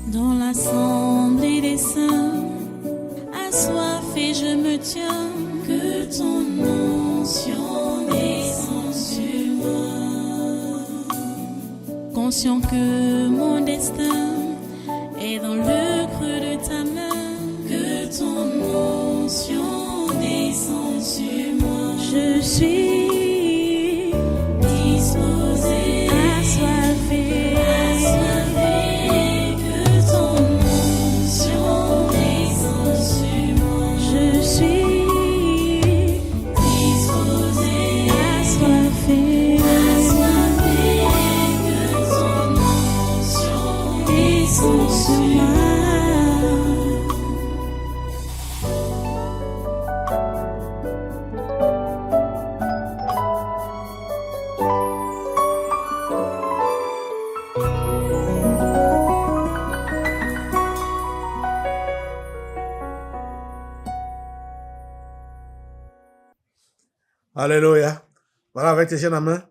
Dans l'assemblée des saints, assoiffé je me tiens, que ton onction descende sur moi. Conscient que mon destin est dans le creux de ta main, que ton onction descende sur moi. Je suis disposé, assoiffé, que ton onction descende sur moi. Je suis disposé, assoiffé, que ton onction descende sur moi. Alléluia. Voilà, avec tes chaînes en main,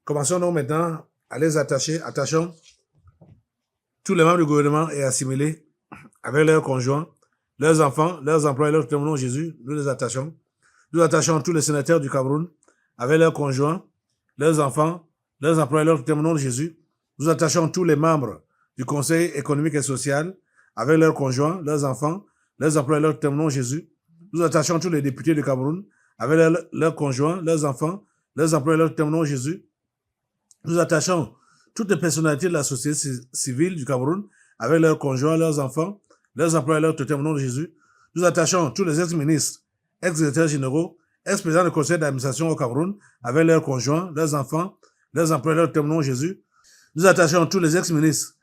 commençons donc maintenant à les attacher. Attachons tous les membres du gouvernement et assimilés avec leurs conjoints, leurs enfants, leurs employés, leurs témoins Jésus. Nous les attachons. Nous attachons tous les sénateurs du Cameroun avec leurs conjoints, leurs enfants, leurs employés, leurs témoins Jésus. Nous attachons tous les membres du Conseil économique et social avec leurs conjoints, leurs enfants, leurs employés, leurs témoins Jésus. Nous attachons tous les députés du Cameroun avec leurs conjoints, leurs enfants, leurs employés, leurs témoins Jésus. Nous attachons toutes les personnalités de la société civile du Cameroun avec leurs conjoints, leurs enfants, leurs employés, leurs témoins Jésus. Nous attachons tous les ex-ministres, ex-secrétaires généraux, ex-présidents du conseil d'administration au Cameroun avec leurs conjoints, leurs enfants, leurs employés, leurs témoins Jésus. Nous attachons tous les ex-ministres,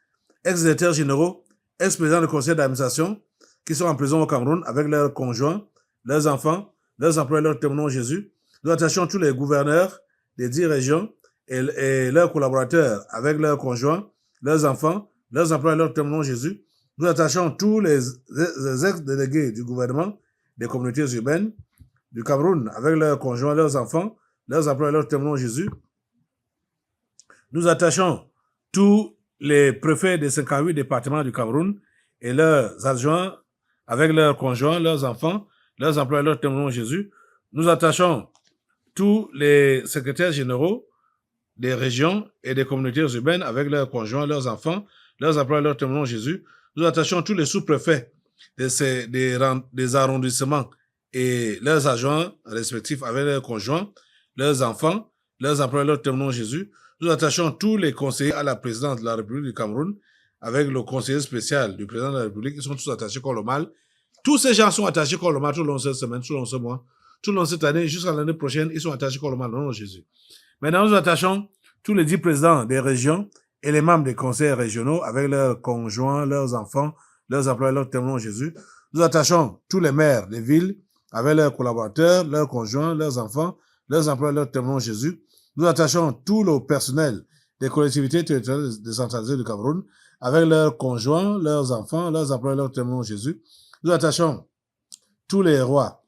ex-secrétaires généraux, ex-présidents du conseil d'administration qui sont en prison au Cameroun avec leurs conjoints, leurs enfants, leurs employés, leurs témoins Jésus. Nous attachons tous les gouverneurs des 10 régions et leurs collaborateurs avec leurs conjoints, leurs enfants, leurs employés, leurs témoins Jésus. Nous attachons tous les ex-délégués du gouvernement des communautés urbaines du Cameroun avec leurs conjoints, leurs enfants, leurs employés, leurs témoins Jésus. Nous attachons tous les préfets des 58 départements du Cameroun et leurs adjoints avec leurs conjoints, leurs enfants, leurs employés, leurs témoins Jésus. Nous attachons tous les secrétaires généraux des régions et des communautés urbaines avec leurs conjoints, leurs enfants, leurs employés, leurs témoins Jésus. Nous attachons tous les sous-préfets des arrondissements et leurs adjoints respectifs avec leurs conjoints, leurs enfants, leurs employés, leurs témoins Jésus. Nous attachons tous les conseillers à la présidence de la République du Cameroun avec le conseiller spécial du président de la République. Ils sont tous attachés comme le mal. Tous ces gens sont attachés comme le mal tout le long de cette semaine, tout le long de ce mois, tout le long de cette année, jusqu'à l'année prochaine, ils sont attachés comme le mal, au nom de Jésus. Maintenant, nous attachons tous les 10 présidents des régions et les membres des conseils régionaux avec leurs conjoints, leurs enfants, leurs employés, leurs témoins Jésus. Nous attachons tous les maires des villes avec leurs collaborateurs, leurs conjoints, leurs enfants, leurs employés, leurs témoins Jésus. Nous attachons tout le personnel des collectivités territoriales décentralisées du Cameroun avec leurs conjoints, leurs enfants, leurs employés, leurs témoins Jésus. Nous attachons tous les rois,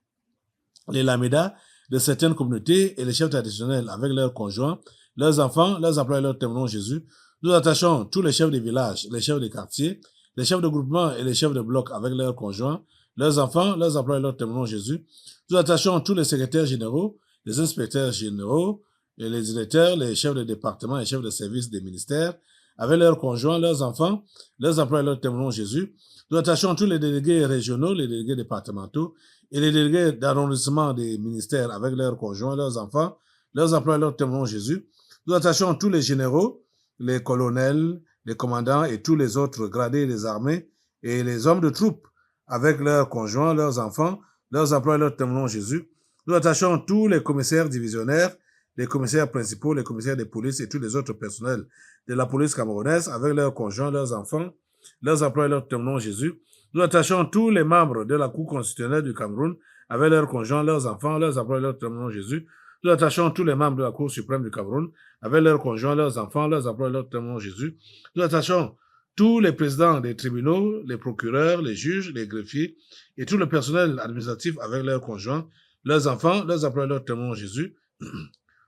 les lamédas de certaines communautés et les chefs traditionnels avec leurs conjoints, leurs enfants, leurs employés, leurs témoins Jésus. Nous attachons tous les chefs des villages, les chefs des quartiers, les chefs de groupement et les chefs de bloc avec leurs conjoints, leurs enfants, leurs employés, leurs témoins Jésus. Nous attachons tous les secrétaires généraux, les inspecteurs généraux, et les directeurs, les chefs de département et chefs de service des ministères avec leurs conjoints, leurs enfants, leurs employés, leurs témoins Jésus. Nous attachons tous les délégués régionaux, les délégués départementaux et les délégués d'arrondissement des ministères avec leurs conjoints, leurs enfants, leurs employés, leurs témoins Jésus. Nous attachons tous les généraux, les colonels, les commandants et tous les autres gradés des armées et les hommes de troupes avec leurs conjoints, leurs enfants, leurs employés, leurs témoins Jésus. Nous attachons tous les commissaires divisionnaires, les commissaires principaux, les commissaires de police et tous les autres personnels de la police camerounaise avec leurs conjoints, leurs enfants, leurs employés, leurs témoins Jésus. Nous attachons tous les membres de la Cour constitutionnelle du Cameroun avec leurs conjoints, leurs enfants, leurs employés, leurs témoins Jésus. Nous attachons tous les membres de la Cour suprême du Cameroun avec leurs conjoints, leurs enfants, leurs employés, leurs témoins Jésus. Nous attachons tous les présidents des tribunaux, les procureurs, les juges, les greffiers et tout le personnel administratif avec leurs conjoints, leurs enfants, leurs employés, leurs témoins Jésus.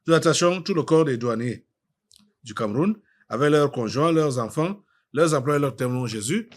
Nous attachons tout le corps des douaniers du Cameroun avec leurs conjoints, leurs enfants, leurs emplois et leurs témoins Jésus.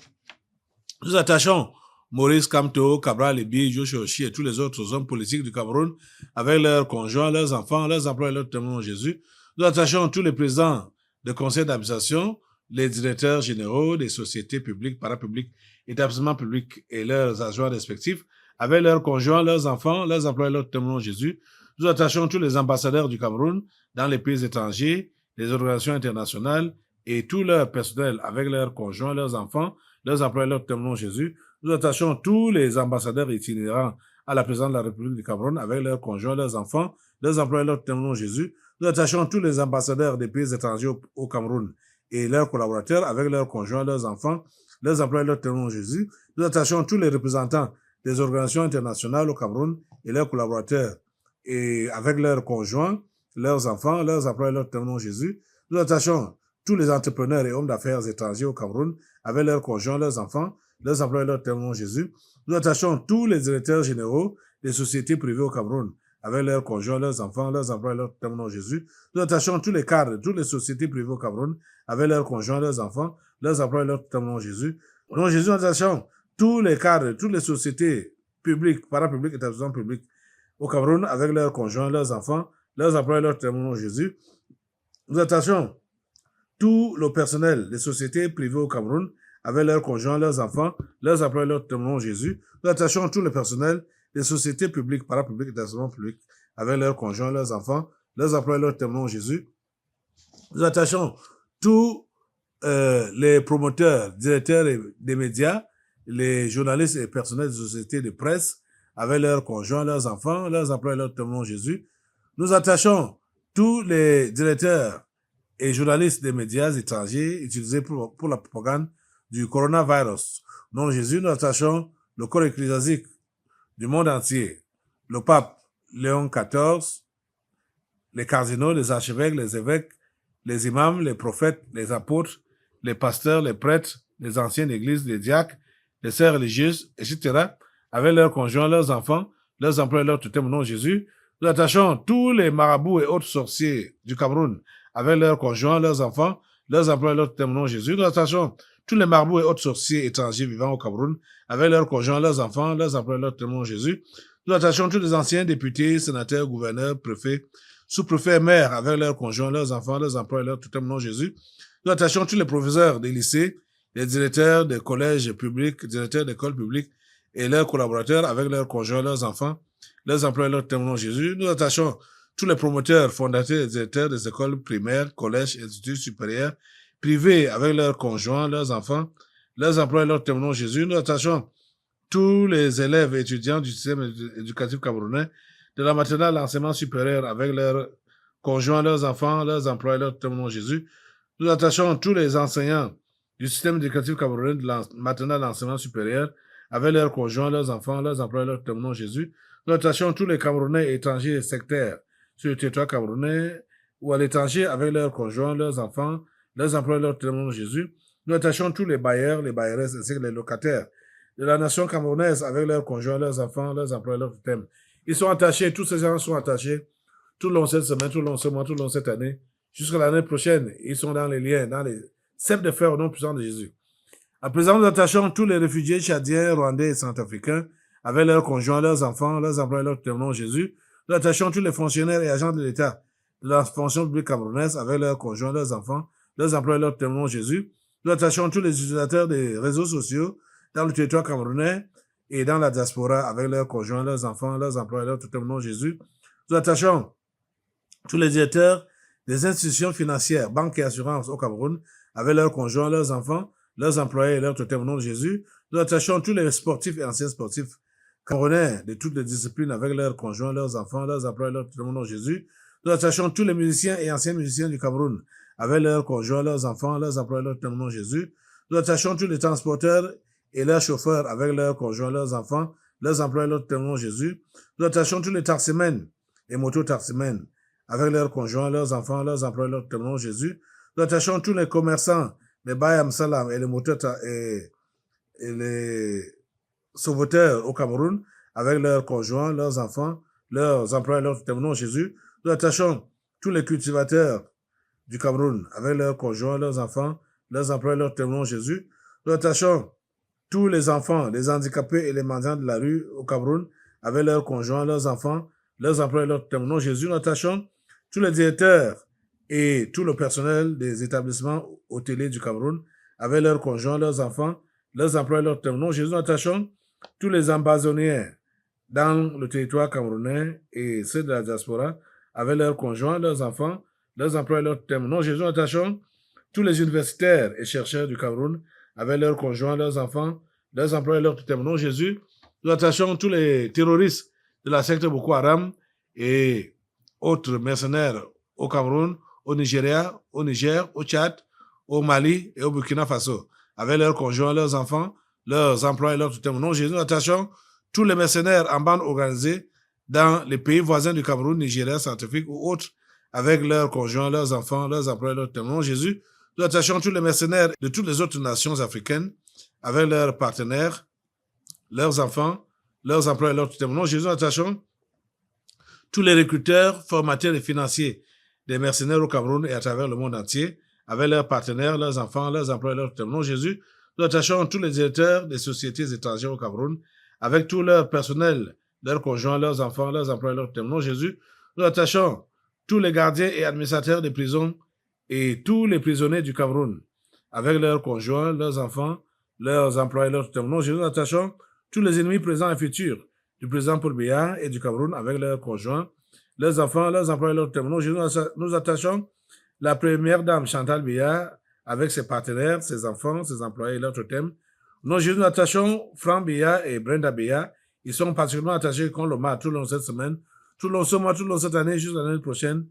Nous attachons Maurice Kamto, Cabral Ebi, Joshua Oshie et tous les autres hommes politiques du Cameroun avec leurs conjoints, leurs enfants, leurs emplois et leurs témoins Jésus. Nous attachons tous les présidents de conseils d'administration, les directeurs généraux des sociétés publiques, parapubliques, établissements publics et leurs adjoints respectifs avec leurs conjoints, leurs enfants, leurs emplois et leurs témoins Jésus. Nous attachons tous les ambassadeurs du Cameroun dans les pays étrangers, les organisations internationales et tout leur personnel avec leurs conjoints, leurs enfants, leurs emplois et leurs témoins Jésus. Nous attachons tous les ambassadeurs itinérants à la présidence de la République du Cameroun avec leurs conjoints, leurs enfants, leurs emplois et leurs témoins Jésus. Nous attachons tous les ambassadeurs des pays étrangers au Cameroun et leurs collaborateurs avec leurs conjoints, leurs enfants, leurs emplois et leurs témoins Jésus. Nous attachons tous les représentants des organisations internationales au Cameroun et leurs collaborateurs et avec leurs conjoints, leurs enfants, leurs emplois et leurs témoins Jésus. Nous attachons tous les entrepreneurs et hommes d'affaires étrangers au Cameroun avec leurs conjoints, leurs enfants, leurs emplois et leurs témoins Jésus. Nous attachons tous les directeurs généraux des sociétés privées au Cameroun avec leurs conjoints, leurs enfants, leurs emplois et leurs témoins Jésus. Nous attachons tous les cadres de toutes les sociétés privées au Cameroun avec leurs conjoints, leurs enfants, leurs emplois et leurs témoins Jésus. Au nom de Jésus, nous attachons tous les cadres de toutes les sociétés publiques, parapubliques, établissements publics au Cameroun avec leurs conjoints, leurs enfants, leurs emplois et leurs témoins Jésus. Nous attachons tout le personnel des sociétés privées au Cameroun avec leurs conjoints, leurs enfants, leurs emplois et leurs témoins Jésus. Nous attachons tout le personnel des sociétés publiques, parapubliques, établissements publics avec leurs conjoints, leurs enfants, leurs emplois et leurs témoins Jésus. Nous attachons tous les promoteurs, directeurs des médias, les journalistes et personnels des sociétés de presse avec leurs conjoints, leurs enfants, leurs emplois et leurs témoins Jésus. Nous attachons tous les directeurs et journalistes des médias étrangers utilisés pour la propagande du coronavirus. Au nom de Jésus, nous attachons le corps ecclésiastique du monde entier, le pape Léon XIV, les cardinaux, les archevêques, les évêques, les imams, les prophètes, les apôtres, les pasteurs, les prêtres, les anciens d'église, les diacres, les sœurs religieuses, etc., avec leurs conjoints, leurs enfants, leurs emplois et leurs tutelles au nom de Jésus. Nous attachons tous les marabouts et autres sorciers du Cameroun avec leurs conjoints, leurs enfants, leurs emplois et leurs tutelles au nom de Jésus. Nous attachons tous les marabouts et autres sorciers étrangers vivant au Cameroun avec leurs conjoints, leurs enfants, leurs emplois et leurs tutelles au nom de Jésus. Nous attachons tous les anciens députés, sénateurs, gouverneurs, préfets, sous-préfets et maires avec leurs conjoints, leurs enfants, leurs emplois et leurs tutelles au nom de Jésus. Nous attachons tous les professeurs des lycées, les directeurs des collèges publics, directeurs d'écoles publiques et leurs collaborateurs avec leurs conjoints, leurs enfants, leurs emplois et leurs tutelles au nom de Jésus. Nous attachons tous les promoteurs, fondateurs et directeurs des écoles primaires, collèges, instituts supérieurs, privés avec leurs conjoints, leurs enfants, leurs emplois et leurs tutelles au nom de Jésus. Nous attachons tous les élèves et étudiants du système éducatif camerounais, de la maternelle à l'enseignement supérieur avec leurs conjoints, leurs enfants, leurs emplois et leurs tutelles au nom de Jésus. Nous attachons tous les enseignants du système éducatif camerounais, de la maternelle à l'enseignement supérieur avec leurs conjoints, leurs enfants, leurs emplois et leurs tutelles au nom de Jésus. Nous attachons tous les Camerounais étrangers sectaires sur le territoire camerounais ou à l'étranger avec leurs conjoints, leurs enfants, leurs emplois et leurs tutelles au nom de Jésus. Nous attachons tous les bailleurs, les bailleresses ainsi que les locataires de la nation camerounaise avec leurs conjoints, leurs enfants, leurs emplois et leurs tutelles. Ils sont attachés, tous ces gens sont attachés tout le long de cette semaine, tout le long de ce mois, tout le long de cette année, jusqu'à l'année prochaine. Ils sont dans les liens, dans les ceps de fer au nom puissant de Jésus. À présent, nous attachons tous les réfugiés tchadiens, rwandais et centrafricains avec leurs conjoints, leurs enfants, leurs emplois et leurs tutelles au nom de Jésus. Nous attachons tous les fonctionnaires et agents de l'État de la fonction publique camerounaise avec leurs conjoints, leurs enfants, leurs emplois et leurs tutelles au nom de Jésus. Nous attachons tous les utilisateurs des réseaux sociaux dans le territoire camerounais et dans la diaspora avec leurs conjoints, leurs enfants, leurs emplois et leurs tutelles au nom de Jésus. Nous attachons tous les directeurs des institutions financières, banques et assurances au Cameroun avec leurs conjoints, leurs enfants, leurs employés et leurs tutelles au nom de Jésus. Nous attachons tous les sportifs et anciens sportifs camerounais de toutes les disciplines avec leurs conjoints, leurs enfants, leurs employés et leurs tutelles au nom de Jésus. Nous attachons tous les musiciens et anciens musiciens du Cameroun avec leurs conjoints, leurs enfants, leurs employés et leurs tutelles au nom de Jésus. Nous attachons tous les transporteurs et leurs chauffeurs avec leurs conjoints, leurs enfants, leurs employés et leurs tutelles au nom de Jésus. Nous attachons tous les taximens et moto-taximens avec leurs conjoints, leurs enfants, leurs employés et leurs tutelles au nom de Jésus. Nous attachons tous les commerçants, les Bayam Salam et les moteurs et les sauveteurs au Cameroun avec leurs conjoints, leurs enfants, leurs employés et leurs tutelles au nom de Jésus. Nous attachons tous les cultivateurs du Cameroun avec leurs conjoints, leurs enfants, leurs employeurs leur témoignent Jésus. Nous attachons tous les enfants, les handicapés et les mendiants de la rue au Cameroun avec leurs conjoints, leurs enfants, leurs employeurs leur témoignent Jésus. Nous attachons tous les directeurs et tout le personnel des établissements hôteliers du Cameroun avec leurs conjoints, leurs enfants, leurs employeurs leur témoignent Jésus. Nous attachons tous les ambassadeurs dans le territoire camerounais et ceux de la diaspora avec leurs conjoints, leurs enfants, leurs employeurs leur témoignent Jésus. Nous attachons tous les universitaires et chercheurs du Cameroun avec leurs conjoints, leurs enfants, leurs employeurs leur témoignent Jésus. Nous attachons tous les terroristes de la secte Boko Haram et autres mercenaires au Cameroun, au Nigeria, au Niger, au Tchad, au Mali et au Burkina Faso, avec leurs conjoints, leurs enfants, leurs employés, leurs témoignages. Jésus, nous attachons tous les mercenaires en bande organisée dans les pays voisins du Cameroun, Nigeria, Centrafrique ou autres, avec leurs conjoints, leurs enfants, leurs employés, leurs témoignages. Jésus, nous attachons tous les mercenaires de toutes les autres nations africaines, avec leurs partenaires, leurs enfants, leurs employés, leurs témoignages. Jésus, nous attachons tous les recruteurs, formateurs et financiers des mercenaires au Cameroun et à travers le monde entier, avec leurs partenaires, leurs enfants, leurs employés, leurs témoignages. Jésus, nous attachons tous les directeurs des sociétés étrangères au Cameroun, avec tout leur personnel, leurs conjoints, leurs enfants, leurs employés, leurs témoignages. Jésus, nous attachons tous les gardiens et administrateurs des prisons et tous les prisonniers du Cameroun, avec leurs conjoints, leurs enfants, leurs employés, leurs témoignages. Jésus, nous attachons tous les ennemis présents et futurs du président Paul Biya et du Cameroun, avec leurs conjoints, leurs enfants, leurs employés, leurs témoignages. Jésus, nous attachons la première dame Chantal Biya avec ses partenaires, ses enfants, ses employés et leurs thèmes. Nous, Jésus, nous attachons Franck Biya et Brenda Biya. Ils sont particulièrement attachés contre le mal tout le long de cette semaine, tout le long de ce mois, tout le long de cette année, jusqu'à l'année prochaine.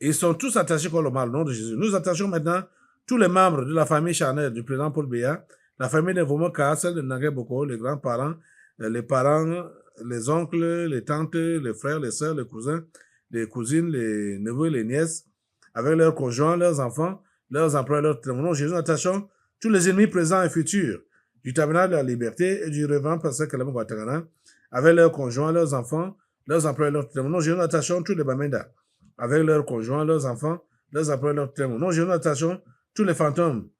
Et ils sont tous attachés contre le mal, au nom de Jésus. Nous attachons maintenant tous les membres de la famille charnelle du président Paul Biya, la famille de Vomoka, celle de Nagé Boko, les grands-parents, les parents, les oncles, les tantes, les frères, les sœurs, les cousins, les cousines, les neveux, les nièces, avec leurs conjoints, leurs enfants, leurs employés, leurs témoins. Jésus, nous attachons tous les ennemis présents et futurs du tabernacle de la liberté et du révérend pasteur Kalama Guatakana, avec leurs conjoints, leurs enfants, leurs employés, leurs témoins. Jésus, nous attachons tous les Bamenda, avec leurs conjoints, leurs enfants, leurs employés, leurs témoins. Jésus, nous attachons tous les fantômes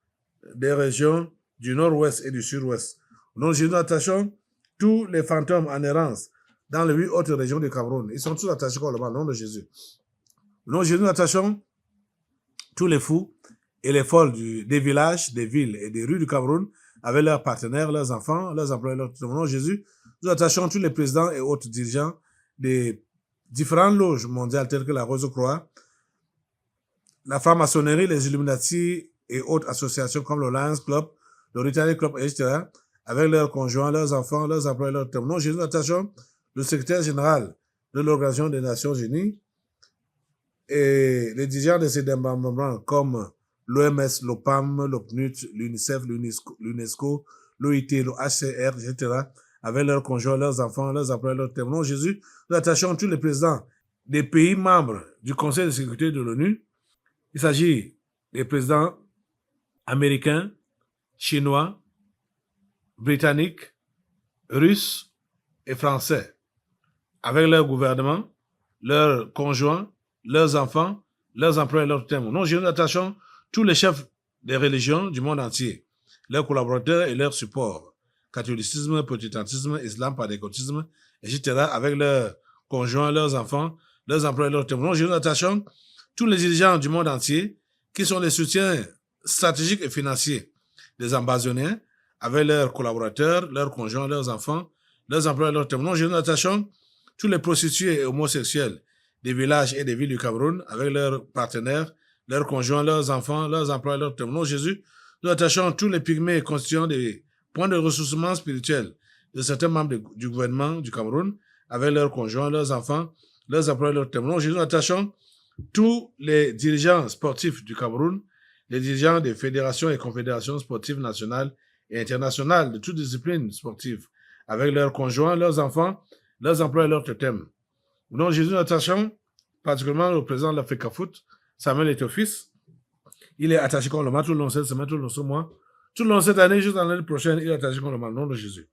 des régions du nord-ouest et du sud-ouest. Nous, Jésus, nous attachons tous les fantômes en errance dans les 8 autres régions du Cameroun. Ils sont tous attachés au nom de Jésus. Nous, Jésus, nous attachons tous les fous et les folles des villages, des villes et des rues du Cameroun avec leurs partenaires, leurs enfants, leurs employés, leurs témoins. Jésus, nous attachons tous les présidents et autres dirigeants des différentes loges mondiales telles que la Rose-Croix, la franc-maçonnerie, les Illuminati et autres associations comme le Lions Club, le Rotary Club, etc., avec leurs conjoints, leurs enfants, leurs employés, leurs témoins. Jésus, nous attachons le secrétaire général de l'Organisation des Nations Unies et les dirigeants de ces membres comme l'OMS, l'OPAM, l'OPNUT, l'UNICEF, l'UNESCO, l'OIT, le HCR, etc., avec leurs conjoints, leurs enfants, leurs employés, leurs témoins. Jésus, nous attachons tous les présidents des pays membres du Conseil de sécurité de l'ONU. Il s'agit des présidents américains, chinois, britanniques, russes et français, avec leurs gouvernements, leurs conjoints, leurs enfants, leurs employés, leurs témoins. Nous, nous attachons tous les chefs des religions du monde entier, leurs collaborateurs et leurs supports, catholicisme, protestantisme, islam, pentecôtisme, etc., avec leurs conjoints, leurs enfants, leurs employés, leurs témoins. Nous attachons tous les dirigeants du monde entier qui sont les soutiens stratégiques et financiers des ambassadeurs, avec leurs collaborateurs, leurs conjoints, leurs enfants, leurs employés, leurs témoins. Nous attachons tous les prostituées et homosexuels des villages et des villes du Cameroun, avec leurs partenaires, leurs conjoints, leurs enfants, leurs employés, leurs témoins. Jésus, nous attachons tous les pygmées constituant des points de ressourcement spirituel de certains membres du gouvernement du Cameroun, avec leurs conjoints, leurs enfants, leurs employés, leurs témoins. Jésus, nous attachons tous les dirigeants sportifs du Cameroun, les dirigeants des fédérations et confédérations sportives nationales et internationales de toutes disciplines sportives, avec leurs conjoints, leurs enfants, leurs employés, leurs thèmes. Nous, Jésus, nous attachons particulièrement au président de l'Africa Foot, Samuel Eto'o-Fils. Il est attaché contre le mal tout le long de cette semaine, tout le long de ce mois, tout le long de cette année, juste l'année prochaine, il est attaché contre le mal, au nom de Jésus.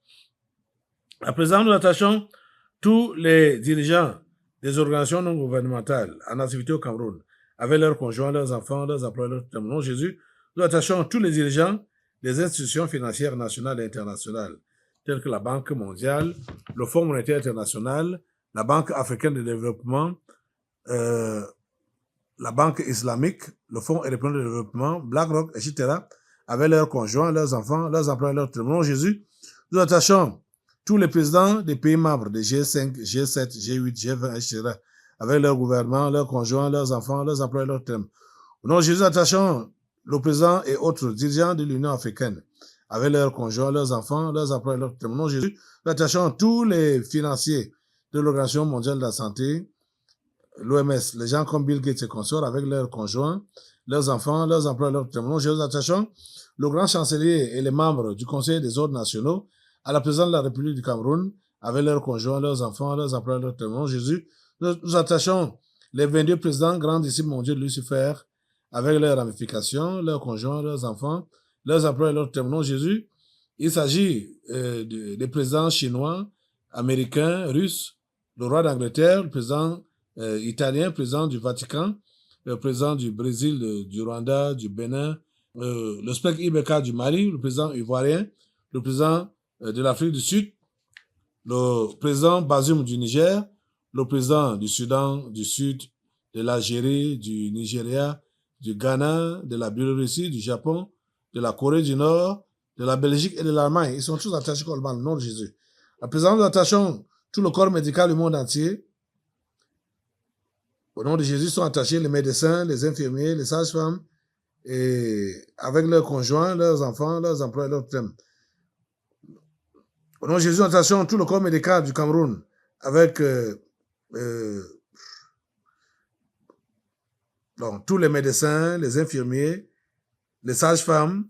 À présent, nous attachons tous les dirigeants des organisations non gouvernementales en activité au Cameroun, avec leurs conjoints, leurs enfants, leurs employés, leurs témoins. Jésus, Nous attachons tous les dirigeants des institutions financières nationales et internationales, telles que la Banque mondiale, le Fonds monétaire international, la Banque africaine de développement, la Banque islamique, le Fonds européen de développement, BlackRock, etc., avec leurs conjoints, leurs enfants, leurs employés, leurs témoins. Jésus, nous attachons tous les présidents des pays membres de G5, G7, G8, G20, etc., avec leurs gouvernements, leurs conjoints, leurs enfants, leurs employés, leurs témoins. Au nom de Jésus, attachons le président et autres dirigeants de l'Union africaine, avec leurs conjoints, leurs enfants, leurs employés, leurs témoins. Au nom de Jésus, nous attachons tous les financiers de l'Organisation mondiale de la santé, l'OMS, les gens comme Bill Gates et consorts, avec leurs conjoints, leurs enfants, leurs employés, leurs témoins. Au nom de Jésus, nous attachons le grand chancelier et les membres du Conseil des ordres nationaux à la présidente de la République du Cameroun, avec leurs conjoints, leurs enfants, leurs employés, leurs témoins. Au nom de Jésus, nous attachons les 22 présidents grands disciples mondiaux de Lucifer, avec leurs ramifications, leurs conjoints, leurs enfants, leurs employés, leurs témoins. Au nom de Jésus, il s'agit des présidents chinois, américains, russes, le roi d'Angleterre, le président italien, le président du Vatican, le président du Brésil, du Rwanda, du Bénin, le spectre Ibeka du Mali, le président ivoirien, le président de l'Afrique du Sud, le président Bazoum du Niger, le président du Soudan du Sud, de l'Algérie, du Nigeria, du Ghana, de la Biélorussie, du Japon, de la Corée du Nord, de la Belgique et de l'Allemagne. Ils sont tous attachés au nom de Jésus. À présent, nous attachons tout le corps médical du monde entier. Au nom de Jésus sont attachés les médecins, les infirmiers, les sages-femmes, et avec leurs conjoints, leurs enfants, leurs employés, leurs thèmes. Au nom de Jésus, nous attachons tout le corps médical du Cameroun, avec donc, tous les médecins, les infirmiers, les sages-femmes,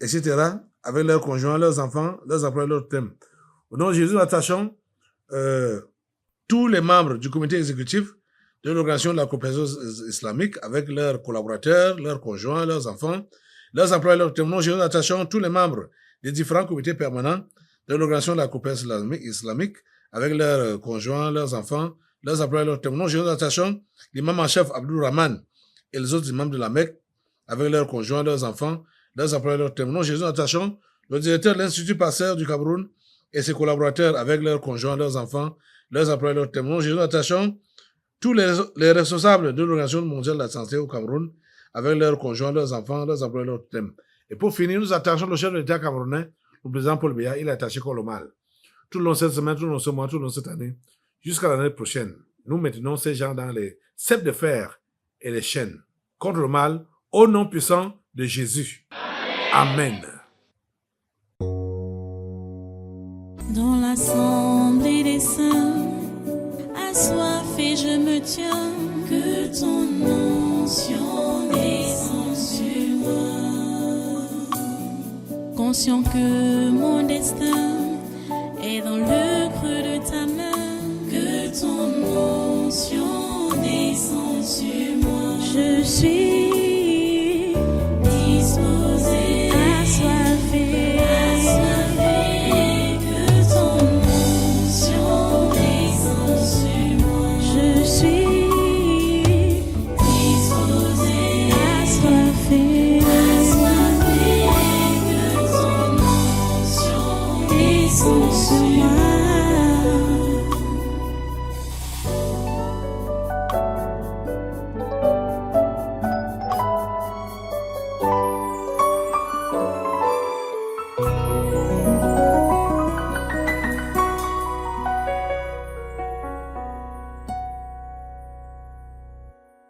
etc., avec leurs conjoints, leurs enfants, leurs employés, leurs thèmes. Au nom de Jésus, nous attachons tous les membres du comité exécutif de l'organisation de la coopération islamique avec leurs collaborateurs, leurs conjoints, leurs enfants, leurs employés, leurs thèmes. Au nom de Jésus, nous attachons tous les membres des différents comités permanents de l'organisation de la coopération islamique avec leurs conjoints, leurs enfants, leurs employés, leurs thèmes. Au nom de Jésus, nous attachons l'imam en chef Abdul Rahman et les autres imams de la Mecque avec leurs conjoints, leurs enfants, leurs employés, leurs thèmes. Au nom de Jésus, nous attachons le directeur de l'Institut Pasteur du Cameroun et ses collaborateurs avec leurs conjoints, leurs enfants, leurs employés, leurs thèmes. Au nom de Jésus, nous attachons tous les responsables de l'Organisation mondiale de la santé au Cameroun avec leurs conjoints, leurs enfants, leurs employés, leurs thèmes. Et pour finir, nous attachons le chef de l'État camerounais, le président Paul Biya. Il est attaché comme le mal. Tout le long de cette semaine, tout le long de ce mois, tout le long de cette année, jusqu'à l'année prochaine, nous maintenons ces gens dans les ceps de fer et les chaînes contre le mal au nom puissant de Jésus. Amen. Dans l'assemblée des saints, assoiffé je me tiens, que ton onction descende sur moi. Conscient que mon destin est dans le creux de ta main, que ton onction descende sur moi. Je suis